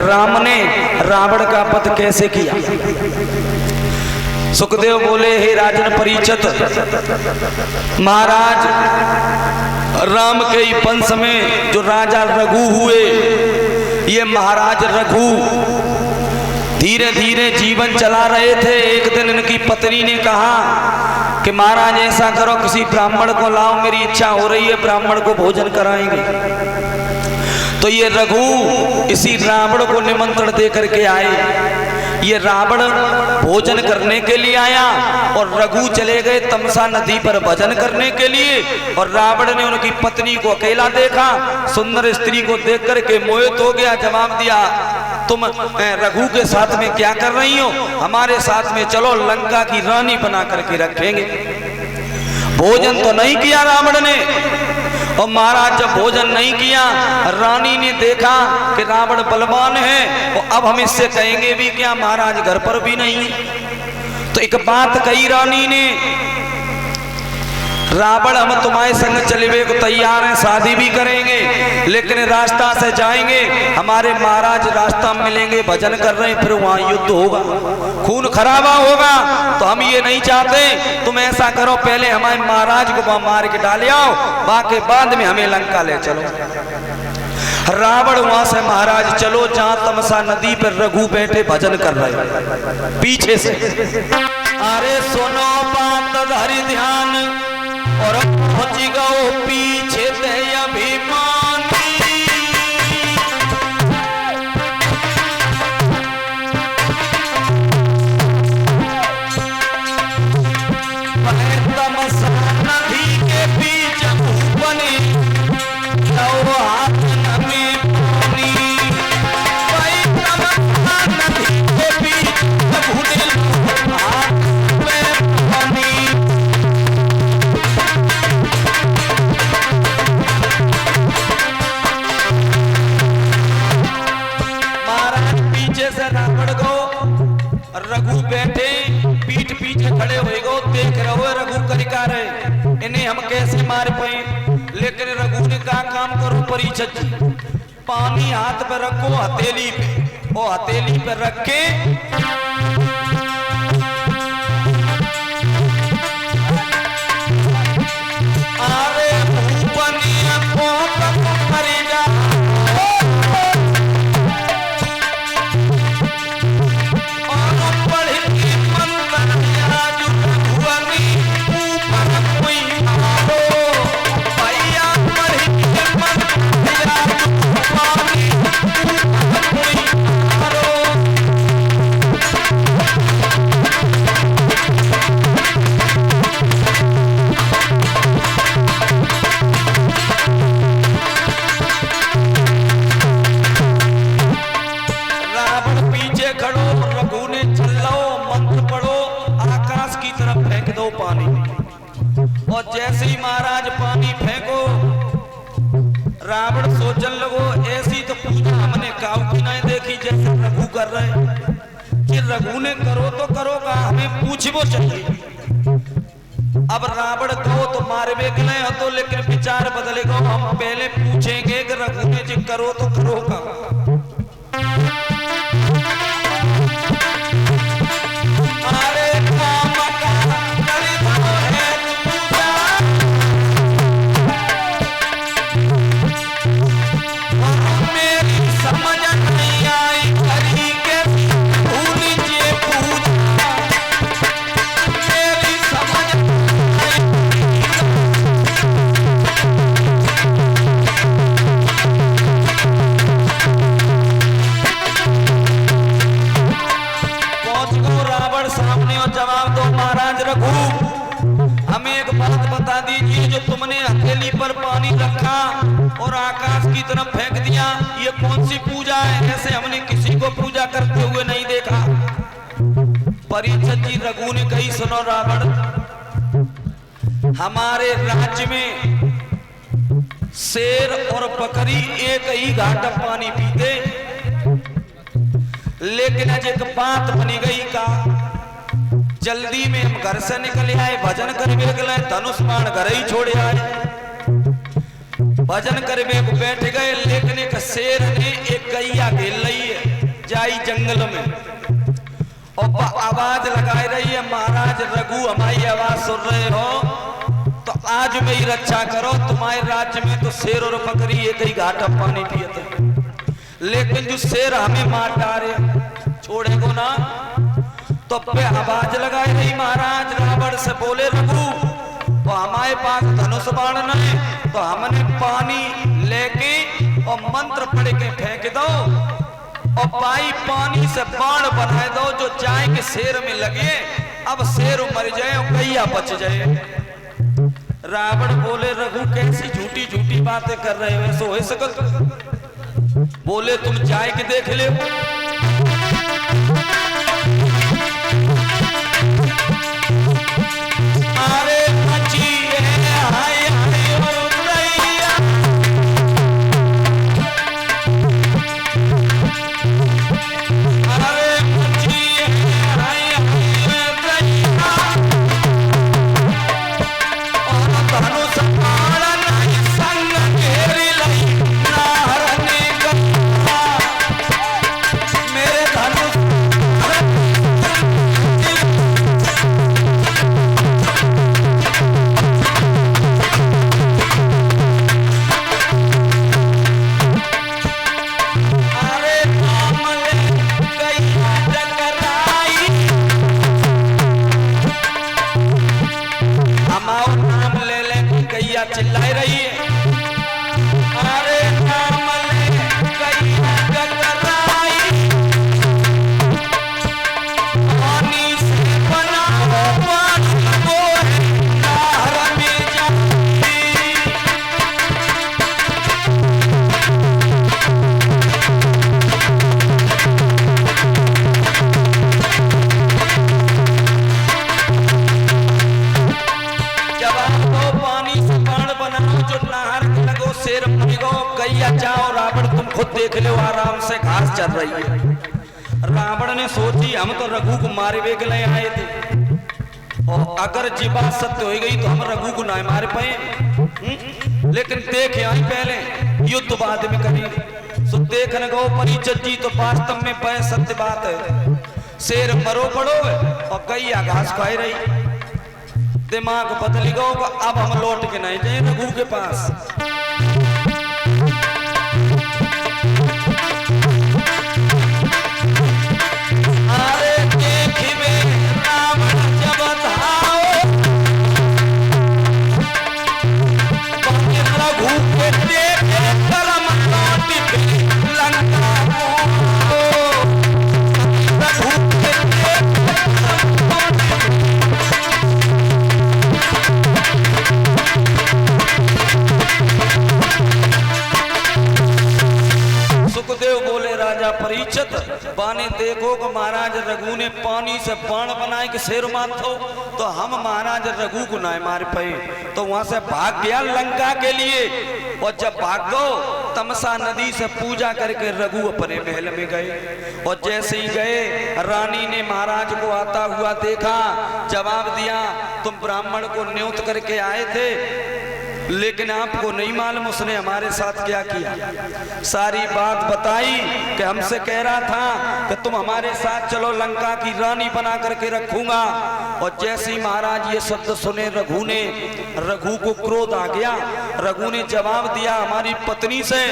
राम ने रावण का वध कैसे किया। सुखदेव बोले, हे राजन परीक्षित, महाराज राम के ही वंश में जो राजा रघु हुए, ये महाराज रघु धीरे धीरे जीवन चला रहे थे। एक दिन इनकी पत्नी ने कहा कि महाराज ऐसा करो, किसी ब्राह्मण को लाओ, मेरी इच्छा हो रही है, ब्राह्मण को भोजन कराएंगे। तो ये रघु इसी रावण को निमंत्रण दे करके आए। ये रावण भोजन करने के लिए आया और रघु चले गए तमसा नदी पर भजन करने के लिए। और रावण ने उनकी पत्नी को अकेला देखा, सुंदर स्त्री को देख करके मोहित हो गया। जवाब दिया, तुम रघु के साथ में क्या कर रही हो, हमारे साथ में चलो, लंका की रानी बना करके रखेंगे। भोजन तो नहीं किया रावण ने। और महाराज जब भोजन नहीं किया, रानी ने देखा कि रावण बलवान है, और अब हम इससे कहेंगे भी क्या, महाराज घर पर भी नहीं है। तो एक बात कही रानी ने, रावण हम तुम्हारे संग चलने को तैयार हैं, शादी भी करेंगे, लेकिन रास्ता से जाएंगे, हमारे महाराज रास्ता में मिलेंगे, भजन कर रहे हैं, फिर वहां युद्ध होगा, खून खराबा होगा, तो हम ये नहीं चाहते। तुम ऐसा करो, पहले हमारे महाराज को मार के डाले आओ, बाकी बाद में हमें लंका ले चलो। रावण वहां से, महाराज चलो जहां तमसा नदी पर रघु बैठे भजन कर रहे, पीछे से अरे सुनो बात धरि ध्यान, और पहुंच गओ पीछे ते अभिमानी। तमसा नदी के बीच बनी, लो हाथ में पानी। तमसा नदी के बीच हाथ में पानी। रावण को रघु बैठे पीठ पीछे खड़े हुए गो, देख रहे हो रघु करिका रहे, इन्हें हम कैसे मार पाए। लेकिन रघु ने कहा, काम करो परीक्षित जी, पानी हाथ पे रखो हथेली पे, और हथेली पे रख के अरे भूपनिया को मरी जा। पानी, और जैसे ही महाराज पानी फेंको, रावण सोचने लगो, ऐसी तो पूजा हमने काऊ की नहीं देखी जैसे रघु कर रहे, कि रघु ने करो तो करो का, हमें पूछबो चाहिए। अब रावण कहो तो मारवे के नहीं हो तो, लेकिन विचार बदलेगा, हम पहले पूछेंगे कि रघु ने जी करो तो करो का। हमें एक बात बता दीजिए, जो तुमने हथेली पर पानी रखा और आकाश की तरफ फेंक दिया, ये कौन सी पूजा है? ऐसे हमने किसी को पूजा करते हुए नहीं देखा। परीक्षित जी रघु ने कही, सुनो रावण, हमारे राज्य में शेर और बकरी एक ही घाट पानी पीते, लेकिन आज एक बात बनी गई का, जल्दी में हम घर से निकले आए, भजन करने गए, धनुष बाण घर ही छोड़े आए, भजन करने को बैठ गए, लेकिन एक शेर ने एक गैया घेर ली है। आई जंगल में और आवाज लगाई रही है, महाराज रघु हमारी आवाज सुन रहे हो तो आज मेरी रक्षा करो। तुम्हारे राज्य में तो शेर और बकरी एक ही घाटा पानी पिए थे, लेकिन जो शेर हमें मार डाले छोड़ेगो ना। तो पे आवाज लगाई रही महाराज रावण से, बोले रघु तो हमारे पास धनुष बाण नहीं, तो हमने पानी लेके और मंत्र पढ़ के फेंक दो और पाई पानी से बाण बनाए दो जो जाए के शेर में लगे, अब शेर मर जाए और गैया बच जाए। रावण बोले रघु कैसी झूठी झूठी बातें कर रहे हो, ऐसा हो सकल? बोले तुम जाए के देख ले। अरे चिल्लाई रही है, अरे नाम ले गैया गगराई, पानी से बनाओ पानी को नहर में जाती। जवाब दो, पानी से जो नहर लगो शेर मरेगो, गैया जाओ रावण तुम खुद देख लो आराम से घास चल रही है। रावण ने सोची हम तो रघु को मारे वे गले आए थे, और अगर जी बात सत्य हो गई तो हम रघु को ना मार पाए, लेकिन देखे आई पहले युद्ध बाद में कभी सो देखने गो परिचत जी तो वास्तव में पै सत्य बात है, शेर मरो पड़ो और गैया घास खाई रही। दिमाग बदली गो, अब हम लौट के नहीं जाए रघु के पास। अरे देखिए रावण जब धाओ रघु के देखे कर्म काटी लंका रघु के सुखदेव बोले राजा परीक्षित बाने देखो कि महाराज रघु ने पानी से बाण बनाए कि शेर माथो, तो हम महाराज रघु को ना मार पाए, तो वहां से भाग गया लंका के लिए। और जब भागो तमसा नदी से पूजा करके रघु अपने महल में गए, और जैसे ही गए रानी ने महाराज को आता हुआ देखा, जवाब दिया तुम ब्राह्मण को न्योत करके आए थे, लेकिन आपको नहीं मालूम उसने हमारे साथ क्या किया। सारी बात बताई कि हमसे कह रहा था कि तुम हमारे साथ चलो, लंका की रानी बना करके रखूंगा। और जैसे ही महाराज ये शब्द सुने रघु को क्रोध आ गया। रघु ने जवाब दिया हमारी पत्नी से,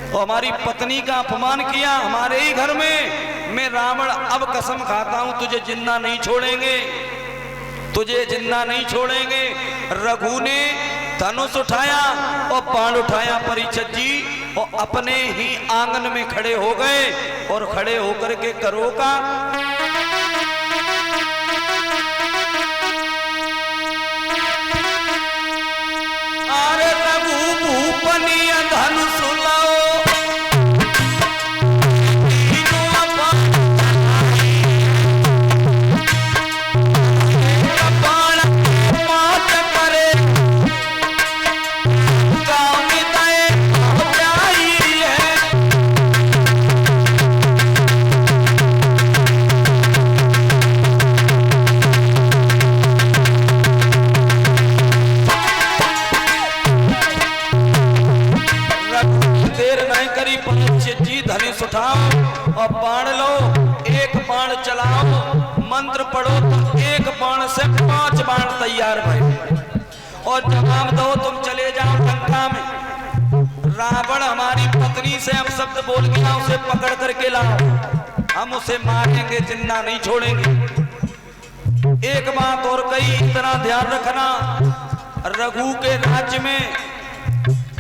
और हमारी पत्नी का अपमान किया हमारे ही घर में। मैं रावण अब कसम खाता हूं तुझे जिंदा नहीं छोड़ेंगे, तुझे जिंदा नहीं छोड़ेंगे। रघु ने धनुष उठाया और बाण उठाया परीक्षित जी, और अपने ही आंगन में खड़े हो गए, और खड़े होकर के करो का अरे रघु भूपनी धनुष लाओ, और बाण लो, एक बाण चलाओ, मंत्र पढ़ो तो एक बाण से 5 बाण तैयार भए और जवाब दो, तुम चले जाओ लंका में। रावण हमारी पत्नी से हम शब्द बोल गया, उसे पकड़ करके लाओ, हम उसे मारेंगे, जिंदा नहीं छोड़ेंगे। एक बात और कही, इतना ध्यान रखना, रघु के राज्य में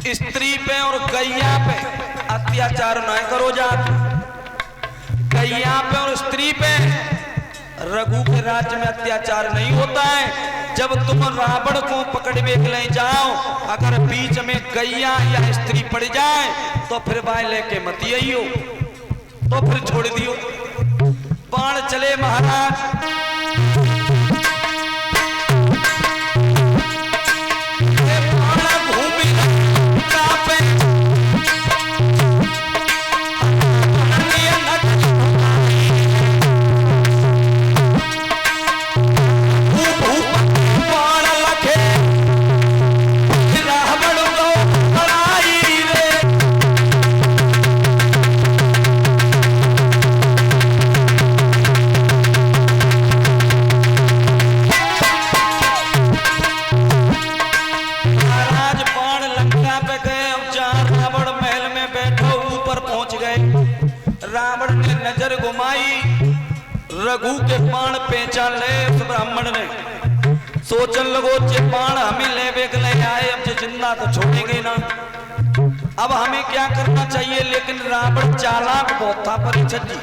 स्त्री पे और गैया पे अत्याचार न करो जात। गैया पे और स्त्री पे रघु के राज्य में अत्याचार नहीं होता है। जब तुम रावण को पकड़ने के लिए जाओ, अगर बीच में गैया या स्त्री पड़ जाए तो फिर बाय लेके मत आइयो, तो फिर छोड़ दियो। बाण चले महाराज, रावण ने नजर घुमाई, रघु के बाण पहचान ले। उस ब्राह्मण ने सोचन लगो, जे बाण हमें ले बेग ले आए, अब जिंदा तो छोड़ेंगे ना, अब हमें क्या करना चाहिए। लेकिन रावण चालाक बहुत था परीक्षित जी,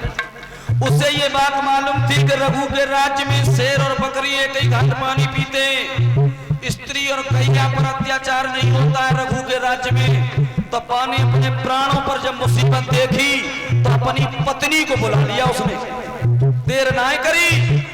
उससे ये बात मालूम थी कि रघु के राज्य में शेर और बकरी एक ही घाट पानी पीते, स्त्री और गैया पर अत्याचार नहीं होता है रघु के राज्य में। तो पानी अपने प्राणों पर जब मुसीबत देखी तो अपनी पत्नी को बुला लिया उसने, देर ना करी।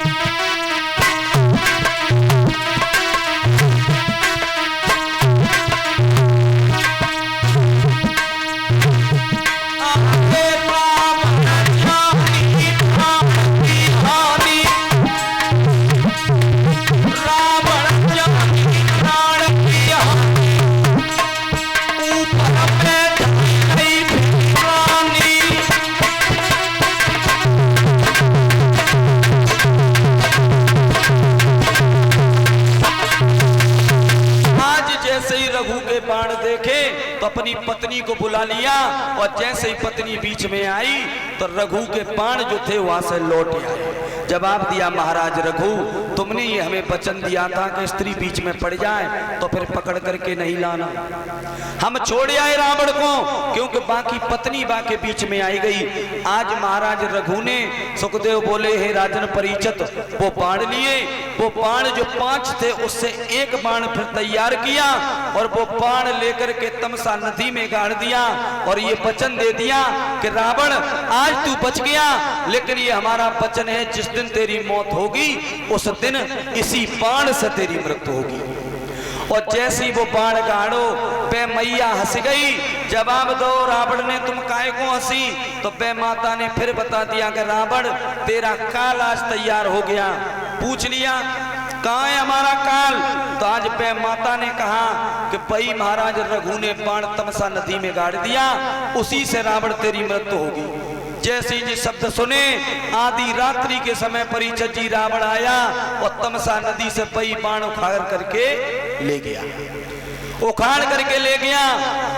बाण देखे तो अपनी पत्नी को बुला लिया और जैसे ही पत्नी बीच में आई तो रघु के बाण जो थे वहां से लौट आए। जवाब दिया, महाराज रघु, तुमने ये हमें वचन दिया था कि स्त्री बीच में पड़ जाए तो फिर पकड़ करके नहीं लाना। हम छोड़ आए रावण को, क्योंकि बाकी पत्नी बाके बीच में आई गई। आज महाराज रघु ने, सुखदेव बोले, हे राजन परीक्षित, वो बाण लिए, वो बाण जो 5 थे उससे एक बाण फिर तैयार किया और वो बाण लेकर के तमसा नदी में गाड़ दिया और ये वचन दे दिया कि रावण आज तू बच गया, लेकिन ये हमारा वचन है, जिस दिन तेरी मौत होगी उस दिन इसी बाण से तेरी मृत्यु होगी। और जैसी वो बाण गाड़ो पे मैया हंस गई। जवाब दो, रावण ने तुम काहे को हंसी? तो पे माता ने फिर बता दिया कि रावण तेरा काल आज तैयार हो गया। पूछ लिया कहाँ है हमारा काल? तो आज पे माता ने कहा कि भाई महाराज रघु ने बाण तमसा नदी में गाड़ दिया, उसी से रावण तेरी मृत्यु होगी। जैसे ही शब्द सुने, आधी रात्रि के समय परीक्षित जी रावण आया और तमसा नदी से पई बाण उखाड़ करके ले गया, उखाड़ करके ले गया।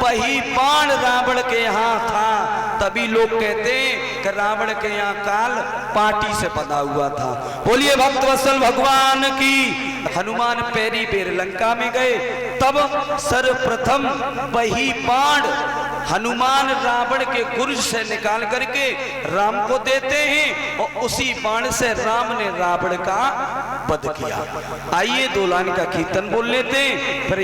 वही बाण रावण के यहाँ था। तभी लोग कहते हैं कि रावण के यहाँ काल पाटी से बंधा हुआ था। बोलिए भक्त वत्सल भगवान की। हनुमान पैरी बेर लंका में गए, तब सर्वप्रथम वही बाण हनुमान रावण के गुर्ज से निकाल करके राम को देते हैं और उसी बाण से राम ने रावण का वध किया। आइए 2 लाइन का कीर्तन बोल लेते हैं, फिर